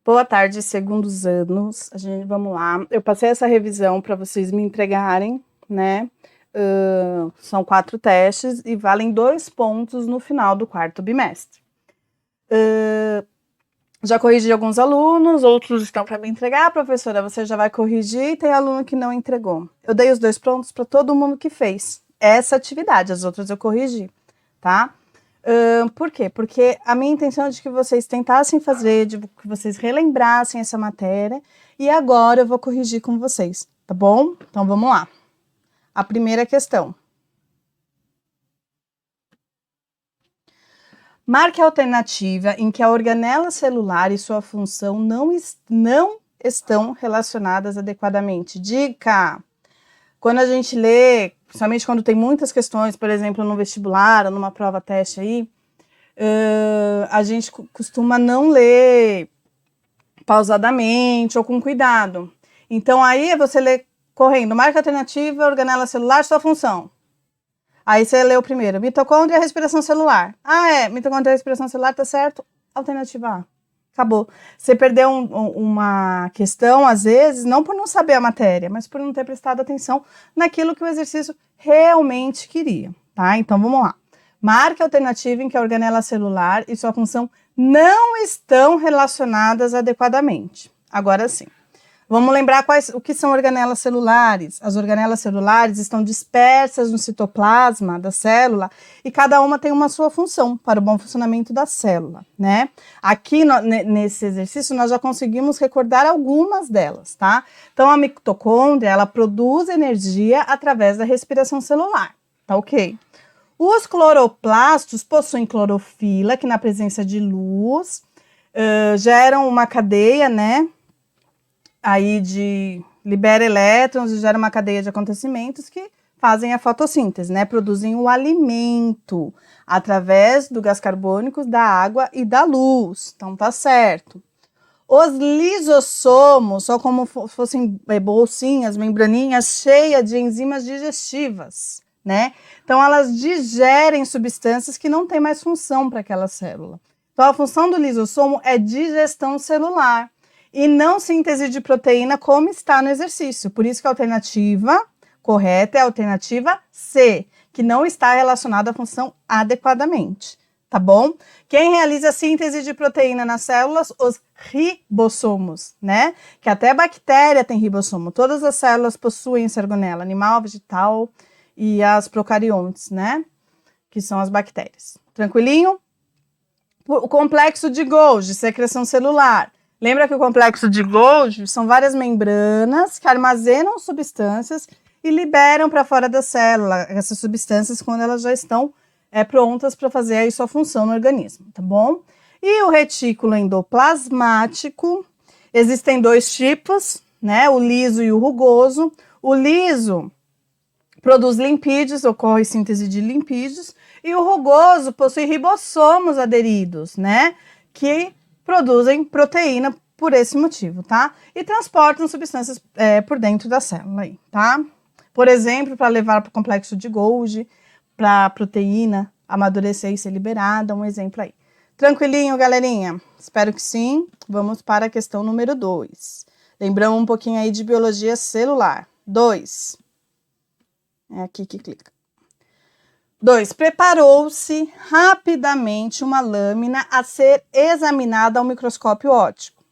Boa tarde, segundos anos. Vamos lá. Eu passei essa revisão para vocês me entregarem, né? São 4 testes e valem 2 pontos no final do quarto bimestre. Já corrigi alguns alunos, outros estão para me entregar. Professora, você já vai corrigir e tem aluno que não entregou. Eu dei os 2 pontos para todo mundo que fez essa atividade, as outras eu corrigi, tá? Por quê? Porque a minha intenção é de que vocês tentassem fazer, de que vocês relembrassem essa matéria, e agora eu vou corrigir com vocês, tá bom? Então vamos lá. A primeira questão. Marque a alternativa em que a organela celular e sua função não estão relacionadas adequadamente. Dica! Quando a gente lê, principalmente quando tem muitas questões, por exemplo, no vestibular ou numa prova teste aí, a gente costuma não ler pausadamente ou com cuidado. Então aí você lê correndo, marca a alternativa, organela celular, sua função. Aí você lê o primeiro, mitocôndria e respiração celular. Mitocôndria e respiração celular, tá certo? Alternativa A. Acabou. Você perdeu uma questão, às vezes, não por não saber a matéria, mas por não ter prestado atenção naquilo que o exercício realmente queria, tá? Então, vamos lá. Marque a alternativa em que a organela celular e sua função não estão relacionadas adequadamente. Agora sim. Vamos lembrar o que são organelas celulares. As organelas celulares estão dispersas no citoplasma da célula e cada uma tem uma sua função para o bom funcionamento da célula, né? Aqui nesse exercício nós já conseguimos recordar algumas delas, tá? Então a mitocôndria, ela produz energia através da respiração celular, tá ok? Os cloroplastos possuem clorofila, que na presença de luz geram uma cadeia, né? Aí libera elétrons e gera uma cadeia de acontecimentos que fazem a fotossíntese, né? Produzem o alimento através do gás carbônico, da água e da luz. Então tá certo. Os lisossomos são como fossem bolsinhas, membraninhas cheias de enzimas digestivas, né? Então elas digerem substâncias que não têm mais função para aquela célula. Então a função do lisossomo é digestão celular e não síntese de proteína, como está no exercício. Por isso que a alternativa correta é a alternativa C, que não está relacionada à função adequadamente, tá bom? Quem realiza a síntese de proteína nas células? Os ribossomos, né? Que até a bactéria tem ribossomo. Todas as células possuem essa organela, animal, vegetal e as procariontes, né? Que são as bactérias. Tranquilinho? O complexo de Golgi, secreção celular. Lembra que o complexo de Golgi são várias membranas que armazenam substâncias e liberam para fora da célula essas substâncias quando elas já estão prontas para fazer aí sua função no organismo, tá bom? E o retículo endoplasmático, existem 2 tipos, né? O liso e o rugoso. O liso produz lipídios, ocorre síntese de lipídios, e o rugoso possui ribossomos aderidos, né? Que produzem proteína por esse motivo, tá? E transportam substâncias por dentro da célula aí, tá? Por exemplo, para levar para o complexo de Golgi, para a proteína amadurecer e ser liberada, um exemplo aí. Tranquilinho, galerinha? Espero que sim. Vamos para a questão número 2. Lembramos um pouquinho aí de biologia celular. 2. É aqui que clica. 2. Preparou-se rapidamente uma lâmina a ser examinada ao microscópio óptico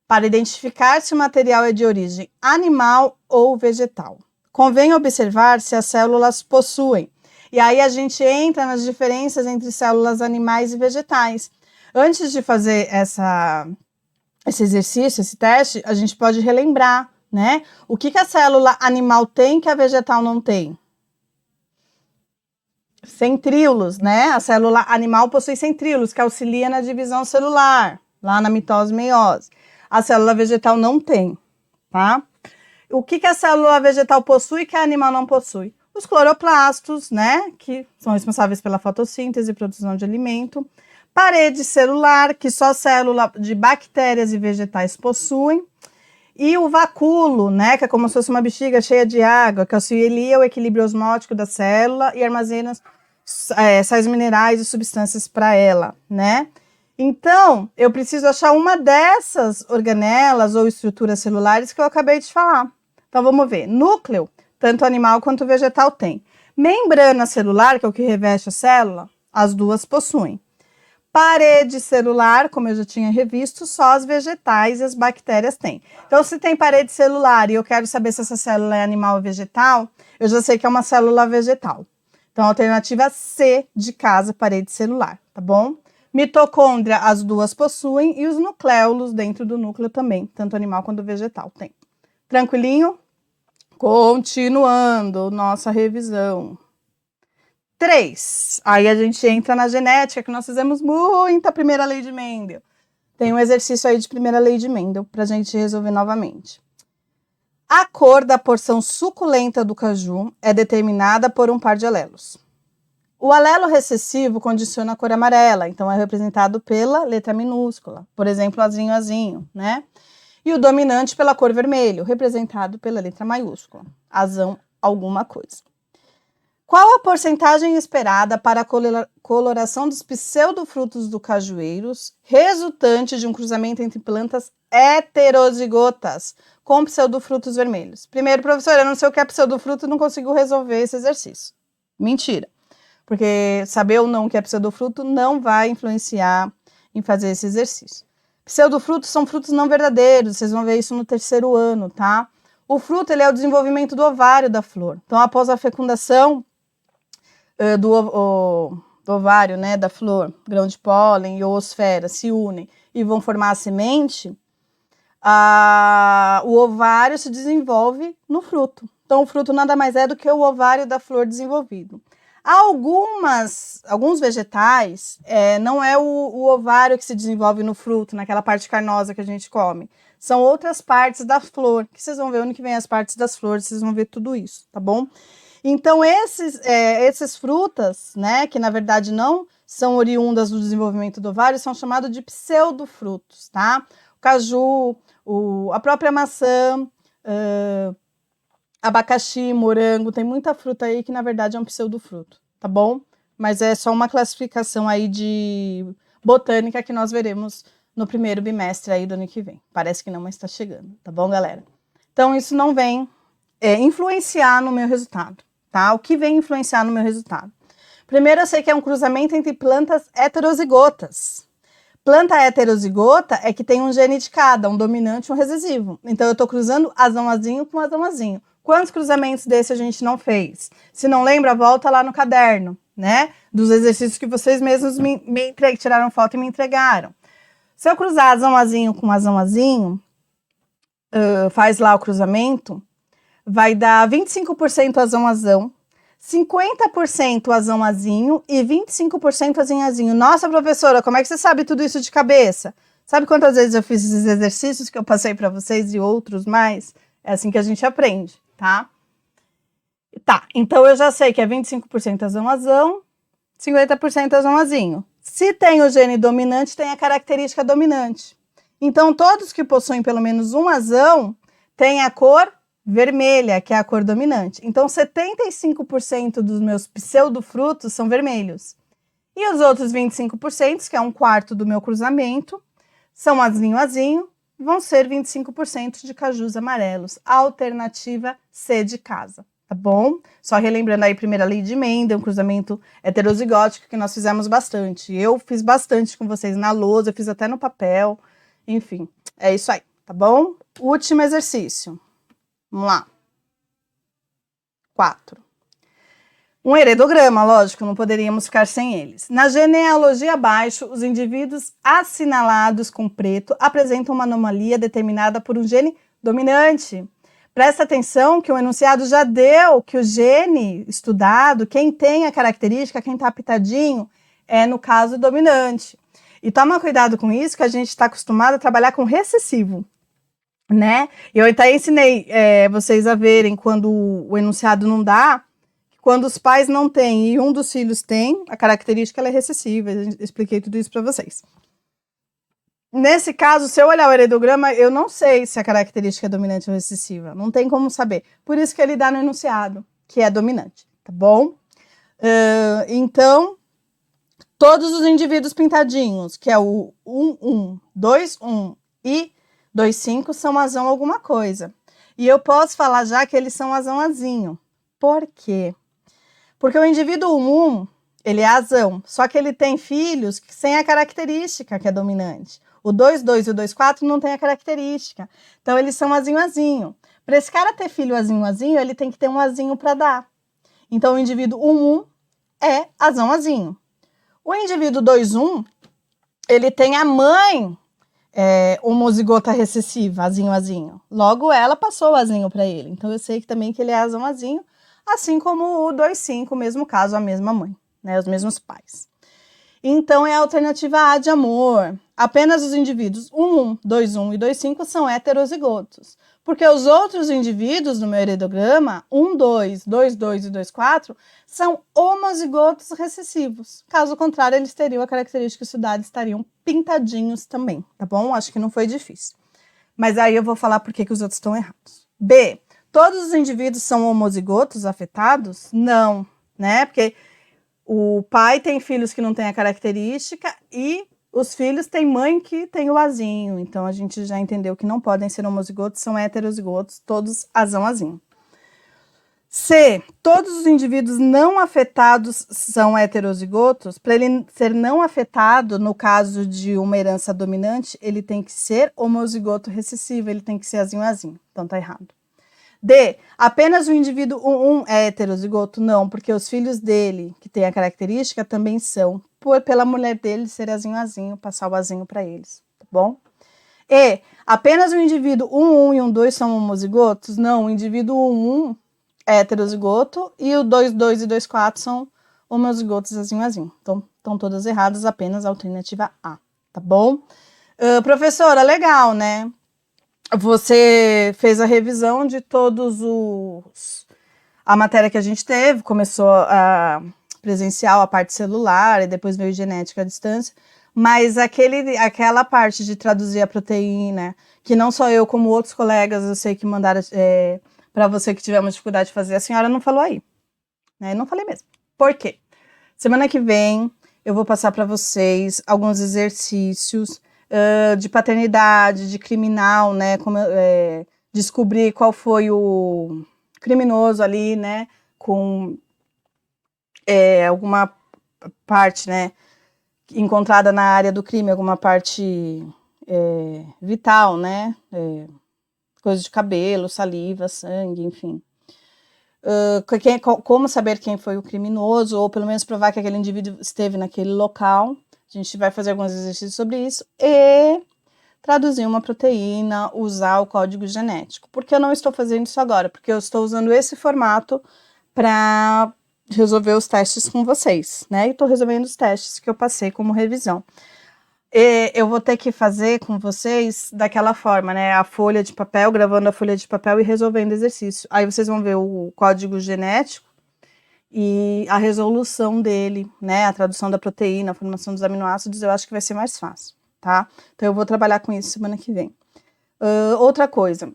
para identificar se o material é de origem animal ou vegetal. Convém observar se as células possuem. E aí a gente entra nas diferenças entre células animais e vegetais. Antes de fazer esse exercício, esse teste, a gente pode relembrar, né? O que a célula animal tem que a vegetal não tem? Centríolos, né? A célula animal possui centríolos, que auxilia na divisão celular, lá na mitose e meiose. A célula vegetal não tem, tá? O que a célula vegetal possui que a animal não possui? Os cloroplastos, né? Que são responsáveis pela fotossíntese e produção de alimento. Parede celular, que só célula de bactérias e vegetais possuem. E o vacúolo, né? Que é como se fosse uma bexiga cheia de água, que auxilia o equilíbrio osmótico da célula e armazena sais minerais e substâncias para ela, né? Então, eu preciso achar uma dessas organelas ou estruturas celulares que eu acabei de falar. Então, vamos ver. Núcleo, tanto animal quanto vegetal tem. Membrana celular, que é o que reveste a célula, as duas possuem. Parede celular, como eu já tinha revisto, só as vegetais e as bactérias têm. Então, se tem parede celular e eu quero saber se essa célula é animal ou vegetal, eu já sei que é uma célula vegetal. Então, alternativa C de casa, parede celular, tá bom? Mitocôndria, as duas possuem, e os nucléolos dentro do núcleo também, tanto animal quanto vegetal tem. Tranquilinho? Continuando nossa revisão. 3. Aí a gente entra na genética, que nós fizemos muita primeira lei de Mendel. Tem um exercício aí de primeira lei de Mendel para a gente resolver novamente. A cor da porção suculenta do caju é determinada por um par de alelos. O alelo recessivo condiciona a cor amarela, então é representado pela letra minúscula, por exemplo, azinho, azinho, né? E o dominante pela cor vermelho, representado pela letra maiúscula, azão, alguma coisa. Qual a porcentagem esperada para a coloração dos pseudofrutos do cajueiros, resultante de um cruzamento entre plantas heterozigotas com pseudofrutos vermelhos? Primeiro, professora, eu não sei o que é pseudofruto, não consigo resolver esse exercício. Mentira. Porque saber ou não o que é pseudofruto não vai influenciar em fazer esse exercício. Pseudofrutos são frutos não verdadeiros, vocês vão ver isso no 3º ano, tá? O fruto, ele é o desenvolvimento do ovário da flor. Então, após a fecundação do ovário, né, da flor, grão de pólen e oosfera se unem e vão formar a semente, o ovário se desenvolve no fruto. Então, o fruto nada mais é do que o ovário da flor desenvolvido. Alguns vegetais, não é o ovário que se desenvolve no fruto, naquela parte carnosa que a gente come. São outras partes da flor, que vocês vão ver ano que vem as partes das flores, vocês vão ver tudo isso, tá bom? Então, esses frutas, né, que na verdade não são oriundas do desenvolvimento do ovário, são chamados de pseudofrutos, tá? O caju, a própria maçã, abacaxi, morango, tem muita fruta aí que na verdade é um pseudofruto, tá bom? Mas é só uma classificação aí de botânica que nós veremos no primeiro bimestre aí do ano que vem. Parece que não, mas está chegando, tá bom, galera? Então, isso não vem influenciar no meu resultado, tá? O que vem influenciar no meu resultado? Primeiro, eu sei que é um cruzamento entre plantas heterozigotas. Planta heterozigota é que tem um gene de cada, um dominante e um recessivo. Então, eu estou cruzando azão-azinho com azão-azinho. Quantos cruzamentos desse a gente não fez? Se não lembra, volta lá no caderno, né? Dos exercícios que vocês mesmos tiraram foto e me entregaram. Se eu cruzar azão-azinho com azão-azinho, faz lá o cruzamento, vai dar 25% azão-azão, 50% azão-azinho e 25% azinho-azinho. Nossa, professora, como é que você sabe tudo isso de cabeça? Sabe quantas vezes eu fiz esses exercícios que eu passei para vocês e outros mais? É assim que a gente aprende, tá? Tá, então eu já sei que é 25% azão-azão, 50% azão-azinho. Se tem o gene dominante, tem a característica dominante. Então, todos que possuem pelo menos um azão têm a cor vermelha, que é a cor dominante. Então, 75% dos meus pseudofrutos são vermelhos. E os outros 25%, que é 1/4 do meu cruzamento, são azinho-azinho, vão ser 25% de cajus amarelos. Alternativa C de casa, tá bom? Só relembrando aí a primeira lei de Mendel, um cruzamento heterozigótico que nós fizemos bastante. Eu fiz bastante com vocês na lousa, eu fiz até no papel. Enfim, é isso aí, tá bom? Último exercício. Vamos lá. 4. Um heredograma, lógico, não poderíamos ficar sem eles. Na genealogia abaixo, os indivíduos assinalados com preto apresentam uma anomalia determinada por um gene dominante. Presta atenção que o enunciado já deu que o gene estudado, quem tem a característica, quem está pitadinho, é, no caso, dominante. E toma cuidado com isso, que a gente está acostumado a trabalhar com recessivo, né? Eu até ensinei vocês a verem quando o enunciado não dá, quando os pais não têm e um dos filhos tem, a característica ela é recessiva. Eu expliquei tudo isso para vocês. Nesse caso, se eu olhar o heredograma, eu não sei se a característica é dominante ou recessiva. Não tem como saber. Por isso que ele dá no enunciado, que é dominante, tá bom? Então, Todos os indivíduos pintadinhos, que é o 1, 1, 2, 1 e 2, 5, são azão alguma coisa. E eu posso falar já que eles são azão azinho. Por quê? Porque o indivíduo 1, ele é azão, só que ele tem filhos sem a característica que é dominante. O 2, 2 e o 2, 4 não tem a característica. Então, eles são azinho, azinho. Para esse cara ter filho azinho, azinho, ele tem que ter um azinho para dar. Então, o indivíduo 1, 1 é azão, azinho. O indivíduo 2, 1, ele tem a mãe homozigota recessiva, azinho, azinho. Logo, ela passou o azinho para ele. Então, eu sei que também que ele é azão, azinho, assim como o 2, 5, mesmo caso, a mesma mãe, né? Os mesmos pais. Então, é a alternativa A de amor. Apenas os indivíduos 1, 1, 2, 1 e 2, 5 são heterozigotos. Porque os outros indivíduos no meu heredograma, 1, 2, 2, 2 e 2, 4, são homozigotos recessivos. Caso contrário, eles teriam a característica estudada, estariam pintadinhos também, tá bom? Acho que não foi difícil. Mas aí eu vou falar por que os outros estão errados. B. Todos os indivíduos são homozigotos afetados? Não, né? Porque o pai tem filhos que não têm a característica e os filhos têm mãe que tem o azinho. Então, a gente já entendeu que não podem ser homozigotos, são heterozigotos, todos azão, azinho. C. Todos os indivíduos não afetados são heterozigotos. Para ele ser não afetado, no caso de uma herança dominante, ele tem que ser homozigoto recessivo, ele tem que ser azinho, azinho. Então, tá errado. D. Apenas o indivíduo 1 é heterozigoto? Não, porque os filhos dele, que têm a característica, também são. Pela mulher dele ser azinho, azinho, passar o azinho para eles, tá bom? E. Apenas o indivíduo 1, 1 e 2 são homozigotos? Não, o indivíduo 1, 1 é heterozigoto e o 2, 2 e 2, 4 são homozigotos azinho, azinho. Então, estão todas erradas, apenas a alternativa A, tá bom? Professora, legal, né? Você fez a revisão de a matéria que a gente teve, começou a presencial, a parte celular, e depois veio genética à distância, mas aquela parte de traduzir a proteína, que não só eu, como outros colegas, eu sei que mandaram para você que tivemos dificuldade de fazer, a senhora não falou aí, né? Não falei mesmo. Por quê? Semana que vem eu vou passar para vocês alguns exercícios de paternidade, de criminal, né? Como descobrir qual foi o criminoso ali, né? Com alguma parte, né? Encontrada na área do crime, alguma parte vital, né? Coisa de cabelo, saliva, sangue, enfim. Como saber quem foi o criminoso, ou pelo menos provar que aquele indivíduo esteve naquele local. A gente vai fazer alguns exercícios sobre isso e traduzir uma proteína, usar o código genético. Por que eu não estou fazendo isso agora? Porque eu estou usando esse formato para resolver os testes com vocês, né? E estou resolvendo os testes que eu passei como revisão. E eu vou ter que fazer com vocês daquela forma, né? A folha de papel, gravando a folha de papel e resolvendo exercício. Aí vocês vão ver o código genético e a resolução dele, né? A tradução da proteína, a formação dos aminoácidos, eu acho que vai ser mais fácil, tá? Então eu vou trabalhar com isso semana que vem. Outra coisa,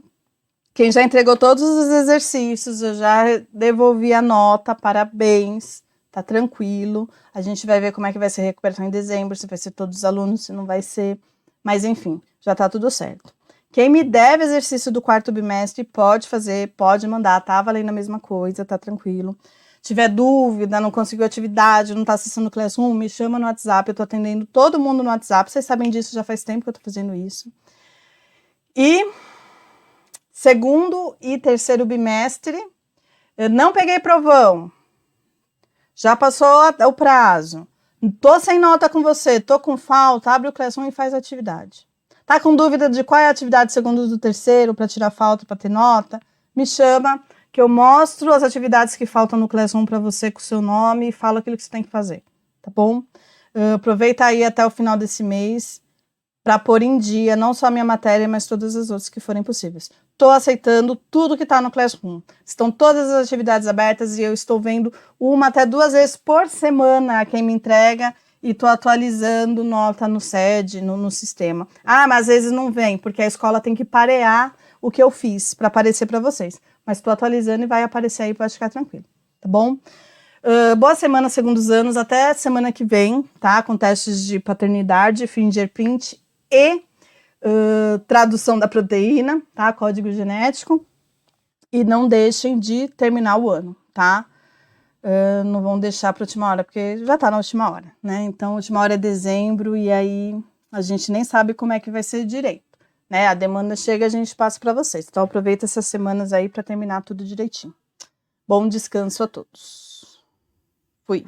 quem já entregou todos os exercícios, eu já devolvi a nota, parabéns, tá tranquilo. A gente vai ver como é que vai ser a recuperação em dezembro, se vai ser todos os alunos, se não vai ser, mas enfim, já tá tudo certo. Quem me deve exercício do quarto bimestre pode fazer, pode mandar, tá valendo a mesma coisa, tá tranquilo. Tiver dúvida, não conseguiu atividade, não está acessando o Classroom, me chama no WhatsApp, eu estou atendendo todo mundo no WhatsApp, vocês sabem disso, já faz tempo que eu estou fazendo isso. E segundo e terceiro bimestre, eu não peguei provão, já passou o prazo, tô sem nota com você, tô com falta, abre o Classroom e faz a atividade. Tá com dúvida de qual é a atividade segundo do terceiro, para tirar falta, para ter nota? Me chama, que eu mostro as atividades que faltam no Classroom para você com o seu nome e falo aquilo que você tem que fazer, tá bom? Aproveita aí até o final desse mês para pôr em dia, não só a minha matéria, mas todas as outras que forem possíveis. Estou aceitando tudo que está no Classroom. Estão todas as atividades abertas e eu estou vendo 1 até 2 vezes por semana quem me entrega e estou atualizando nota no SED, no sistema. Ah, mas às vezes não vem, porque a escola tem que parear o que eu fiz para aparecer para vocês. Mas estou atualizando e vai aparecer aí, pode ficar tranquilo, tá bom? Boa semana, segundos anos, até semana que vem, tá? Com testes de paternidade, fingerprint e tradução da proteína, tá? Código genético. E não deixem de terminar o ano, tá? Não vão deixar para a última hora, porque já tá na última hora, né? Então, a última hora é dezembro e aí a gente nem sabe como é que vai ser direito, né? A demanda chega, a gente passa para vocês. Então, aproveita essas semanas aí para terminar tudo direitinho. Bom descanso a todos. Fui.